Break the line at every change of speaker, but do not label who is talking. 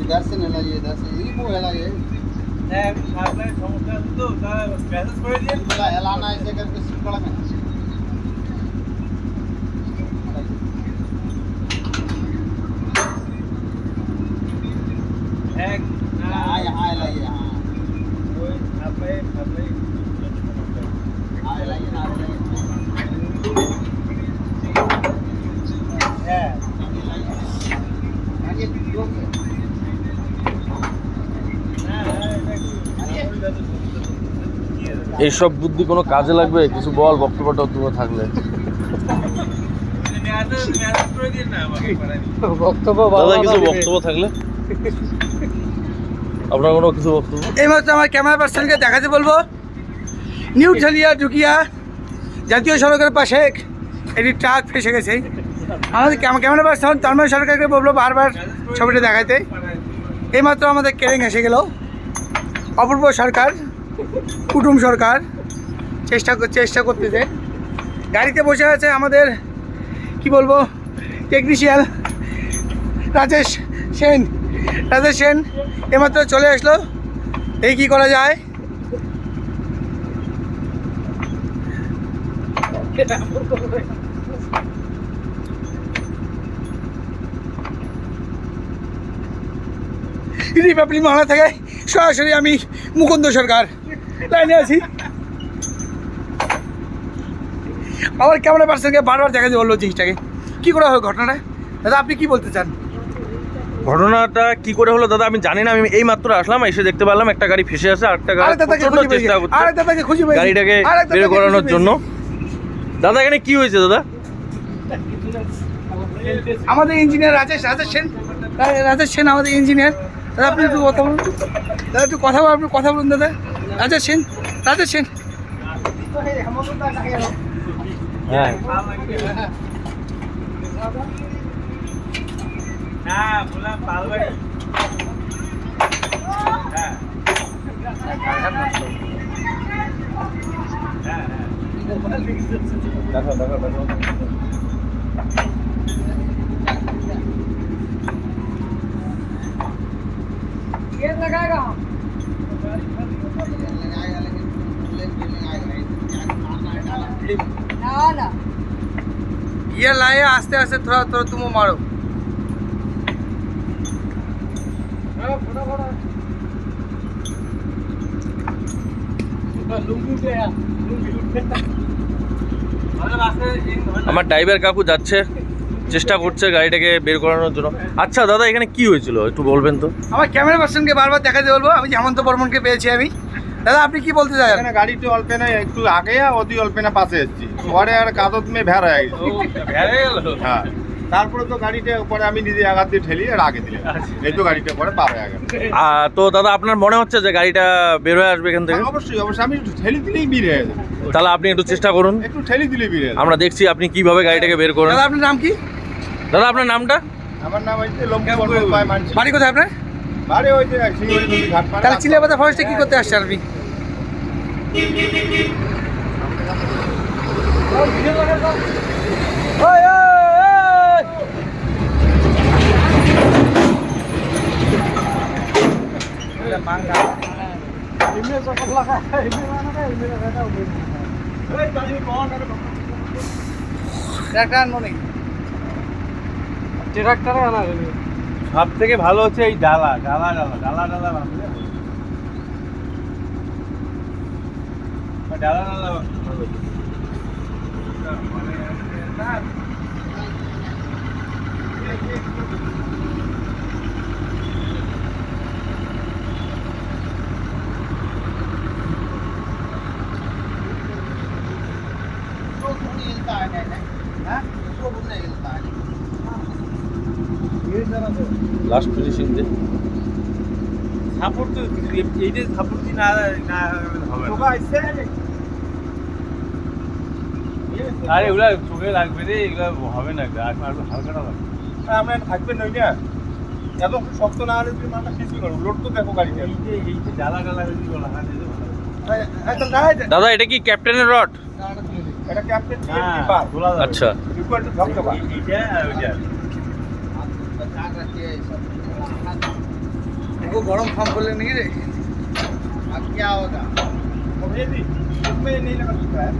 इधर से नहीं लाइए, इधर से ये वो है लाइए।
सप्लाई সমস্যা আছে তো তারা মেসেজ করে দিন
बोला एलाना ऐसे करके सिंपल में
এক
हाँ यहाँ लाइए, हाँ
ওই সপ্লাই
हाँ लाइए ना लाइए।
হ্যাঁ
आगे दो से
এইসব বুদ্ধি কোনো কাজে লাগবে? কিছু বল, বক্তব্যটা তুমি থাকলে। দাদা কিছু বক্তব্য থাকলে আপনার কোনো কিছু বক্তব্য?
এইমাত্র আমার ক্যামেরা পার্সনকে দেখাতে বলবো, নিউ ঢালিয়া ঢুকিয়া জাতীয় সড়কের পাশে একটি ট্রাক ফেসে গেছে। আমাদের ক্যামেরা পার্সন তন্ময় সরকারকে বলবো বারবার ছবিটা দেখাতে। এইমাত্র আমাদের কেরেং এসে গেল। অপূর্ব সরকার, কুটুম সরকার চেষ্টা করতেছে। গাড়িতে বসে আছে আমাদের কি বলবো টেকনিশিয়ান রাজেশ সেন এইমাত্র চলে আসলো। এই কি করা যায়? রিপাবলিক মহল্লা থেকে সরাসরি আমি মুকুন্দ সরকার লাইনে আছি। আমার ক্যামেরা পার্সনকে বারবার দেখাতে বললো জিনিসটাকে কী করে হয় ঘটনাটা। দাদা আপনি কি বলতে চান?
ঘটনাটা কি করে হলো দাদা আমি জানি না। আমি এই মাত্র আসলাম, এসে দেখতে পারলাম একটা গাড়ি ফেসে আছে, আরেকটা গাড়ি চেষ্টা করছে গাড়িটাকে বের করানোর জন্য। দাদা এখানে কি হয়েছে দাদা?
আমাদের ইঞ্জিনিয়ার রাজেশ সেন আমাদের ইঞ্জিনিয়ার। দাদা আপনি একটু কথা বলুন। দাদা একটু কথা বলুন দাদা। রাজেশ সেন
হ্যাঁ
হ্যাঁ বললাম পালবাড়ি। হ্যাঁ দেখো
ये लगाएगा
लगाएगा लेकिन
ना ये लाए आस्ते आस्ते थोड़ा तुम मारो।
আমার ড্রাইভার কাকু যাচ্ছে, চেষ্টা করছে গাড়িটাকে বের করানোর জন্য। আচ্ছা দাদা এখানে কি হয়েছিল একটু বলবেন তো?
আমার ক্যামেরা পার্সনকে বারবার দেখাতে বলবো। আমি হেমন্ত বর্মনকে পেয়েছি আমি। দাদা আপনি কি বলতে চান?
এখানে গাড়িটি অল্পে না একটু আগে ওদি অল্পে না পাশে এসেছি, পরে আর কাদত মে ভেড় হয়ে গেছে। হ্যাঁ তারপরে তো গাড়িটা পরে আমি নিজে আঘাত দিয়ে ঠেলি আর আগে দিলে এই তো গাড়িটা পরে পার হয়ে গেল।
তো দাদা আপনার মনে হচ্ছে যে গাড়িটা বের হয়ে আসবে এখান থেকে?
অবশ্যই আমি একটু ঠেলি দিলেই বের হয়ে যাবে।
তাহলে আপনি একটু চেষ্টা করুন,
একটু ঠেলি দিলেই বের হয়ে যাবে।
আমরা দেখছি আপনি কিভাবে গাড়িটাকে বের করেন।
দাদা আপনার নাম কি?
দাদা আপনার নামটা?
আমার নাম হচ্ছে লম্বু বর্মন পায় মানছি।
বাড়ি কোথায় আপনার?
বাড়ি ওই যে সিঙ্গুড়ি নদী ঘাট পাড়ে।
তাহলে চিলাপাতা ফরেস্টে কি করতে আসছেন আপনি?
সব থেকে ভালো হচ্ছে এই ডালা বাঁধলে ডালা ভালো।
হ্যাঁ তো বুঝে গেল তাই
লাস্ট ফিনিশিং দে
সাপোর্ট তো এইটা সাপোর্ট না না হবে না। আরে ওগুলা চোখে লাগবে রে, এগুলা হবে না, হালকাটা লাগবে।
আমরা থাকবেন নই না, এত শক্ত না হলে তুমি মাথা খিচবি করো। লোড তো দেখো গাড়িতে।
এই যে জ্বালা গালা হয়েছিল লাগাতে দিলে ভালো হবে।
দাদা এটা কি ক্যাপ্টেনের রড?
এটা ক্যাপ্টেন
হ্যাঁ,
বার
খোলা যাবে।
আচ্ছা
ইকুয়াল টু ধপধপা।
এইটা আর ওইটা।
चार रखिए सब
वो गरम फार्म खोलने नहीं रे
अब क्या होगा
और ये भी इसमें नहीं लगा सकता है।